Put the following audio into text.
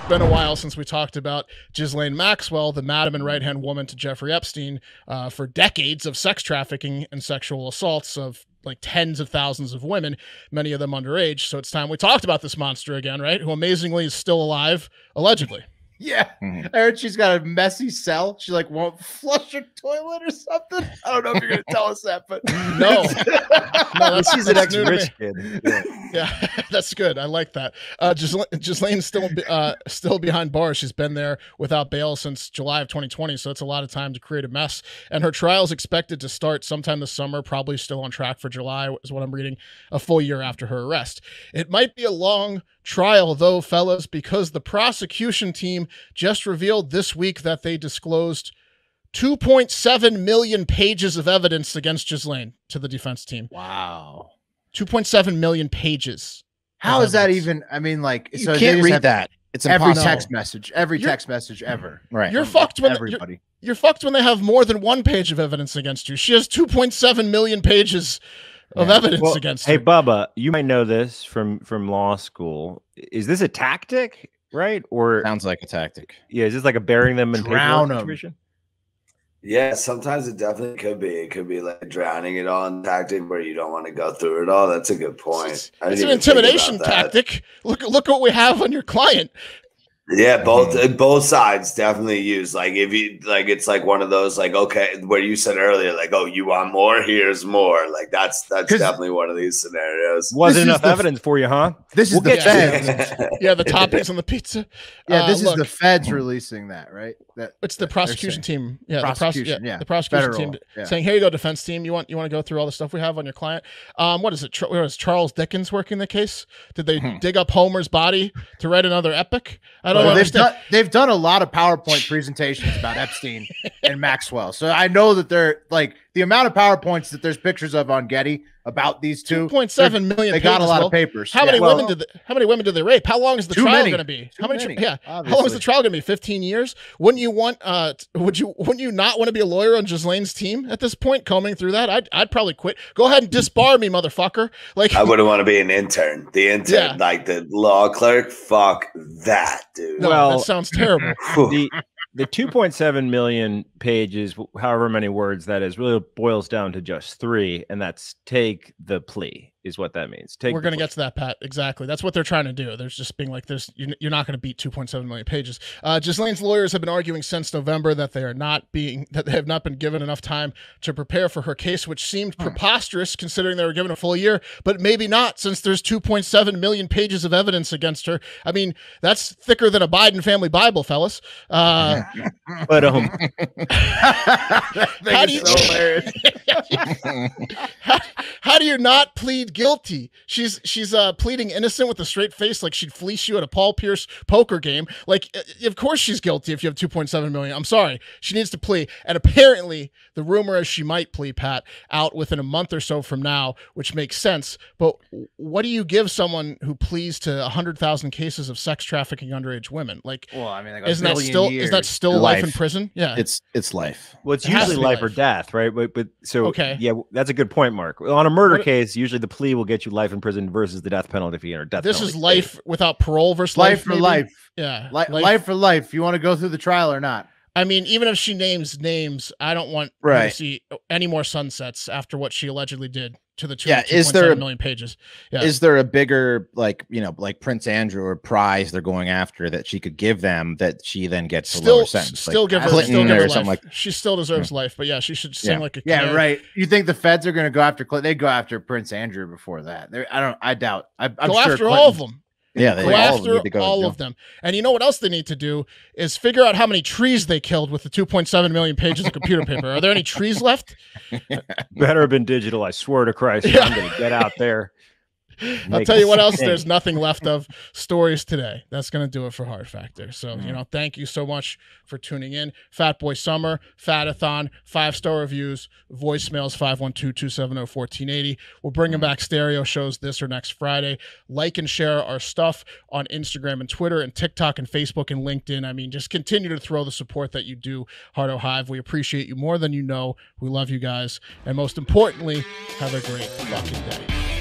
been a while since we talked about Ghislaine Maxwell, the madam and right-hand woman to Jeffrey Epstein, for decades of sex trafficking and sexual assaults of like tens of thousands of women, many of them underage. So it's time we talked about this monster again, right? Who amazingly is still alive, allegedly. Yeah. I heard she's got a messy cell. She like won't flush her toilet or something. I don't know if you're going to tell us that, but no, she's an ex-rich kid. Yeah, that's good. I like that. Ghislaine's still behind bars. She's been there without bail since July of 2020. So it's a lot of time to create a mess. And her trial is expected to start sometime this summer, probably still on track for July is what I'm reading, a full year after her arrest. It might be a long trial though, fellas, because the prosecution team just revealed this week that they disclosed 2.7 million pages of evidence against Ghislaine to the defense team. wow. 2.7 million pages. How is that even? I mean, like, You so can't read that. It's every impossible. text message, text message ever. Right. You're fucked when everybody. You're fucked when they have more than one page of evidence against you. She has 2.7 million pages of evidence against her. Hey, Bubba, you might know this from law school. Is this a tactic, right? Or Sounds like a tactic. yeah, is this like a burying them in Drown paperwork 'em. situation? Yeah, sometimes it definitely could be. It could be like drowning it all in tactic where you don't want to go through it all. That's a good point. It's I didn't an even think intimidation about that. tactic. Look what we have on your client. Yeah, both sides definitely use, like, if you like, it's like one of those, like, okay, where you said earlier, like, oh, you want more, here's more. Like that's definitely one of these scenarios. Wasn't enough evidence for you, huh? This is the feds. Yeah, the toppings on the pizza. Yeah, this is look, the feds releasing that, right? It's the prosecution team. Yeah, Prosecution, the prosecution Federal, team yeah. saying, "Here you go, defense team. You want to go through all the stuff we have on your client? What is it? Was Charles Dickens working the case? Did they dig up Homer's body to write another epic? I don't understand. They've done a lot of PowerPoint presentations about Epstein and Maxwell, so I know that they're like the amount of PowerPoints that there's pictures of on Getty about these two. 2.7 million. They got a pages, lot Will. of papers. How many women did they rape? How long is the Too trial many. going to be? Too How many? many, Yeah. How long is obviously. the trial going to be? 15 years? Wouldn't you want? Wouldn't you not want to be a lawyer on Ghislaine's team at this point? Combing through that, I'd probably quit. Go ahead and disbar me, motherfucker. Like I wouldn't want to be an intern. The intern, Yeah. like the law clerk. Fuck that, dude. no, Well, that sounds terrible. The 2.7 million pages, however many words that is, really boils down to just 3, and that's take the plea is what that means. We're going to get to that, Pat. Exactly. That's what they're trying to do. There's just being like this. You're not going to beat 2.7 million pages. Ghislaine's lawyers have been arguing since November that they have not been given enough time to prepare for her case, which seemed preposterous considering they were given a full year, but maybe not since there's 2.7 million pages of evidence against her. I mean, that's thicker than a Biden family Bible, fellas. But How do you, how do you not plead guilty? She's pleading innocent with a straight face, like she'd fleece you at a Paul Pierce poker game. Like, of course she's guilty if you have 2.7 million. I'm sorry, she needs to plea. And apparently, the rumor is she might plea, Pat, out within a month or so from now, which makes sense. But what do you give someone who pleads to 100,000 cases of sex trafficking underage women? Like, Well, I mean, like isn't that still life in prison? Yeah, It's life. well, it's It has usually to be life or life. death, right? But so Okay. yeah, that's a good point, Mark. On a murder What- case, usually the plea will get you life in prison versus the death penalty if you enter death this penalty. is life without parole versus life for maybe? life. Yeah, Life for life. You want to go through the trial or not? I mean, even if she names names, I don't want her Right. to see any more sunsets after what she allegedly did to the tune Yeah, of is there 2.7 a- million pages. Yeah. Is there a bigger, like Prince Andrew or prize they're going after that she could give them that she then gets a lower sentence? Still give her, Clinton still give her or something life. like. She still deserves life, but yeah, she should sing Yeah. like a Yeah, canary. right. You think the feds are going to go after Clinton? They go after Prince Andrew before that. I doubt. I'm Go sure after all of Clinton- them. Yeah, they Go all after need to go. all of them. And you know what else they need to do is figure out how many trees they killed with the 2.7 million pages of computer paper. Are there any trees left? Better have been digital. I swear to Christ, Yeah. I'm going to get out there. I'll tell you what else, there's nothing left of stories today. That's going to do it for Hard Factor. So, thank you so much for tuning in. Fat Boy Summer, Fatathon, 5-star reviews, voicemails 512-270-1480. We're bringing back stereo shows this or next Friday. Like and share our stuff on Instagram and Twitter and TikTok and Facebook and LinkedIn. I mean, just continue to throw the support that you do, Hardo Hive. We appreciate you more than you know. We love you guys. And most importantly, have a great fucking day.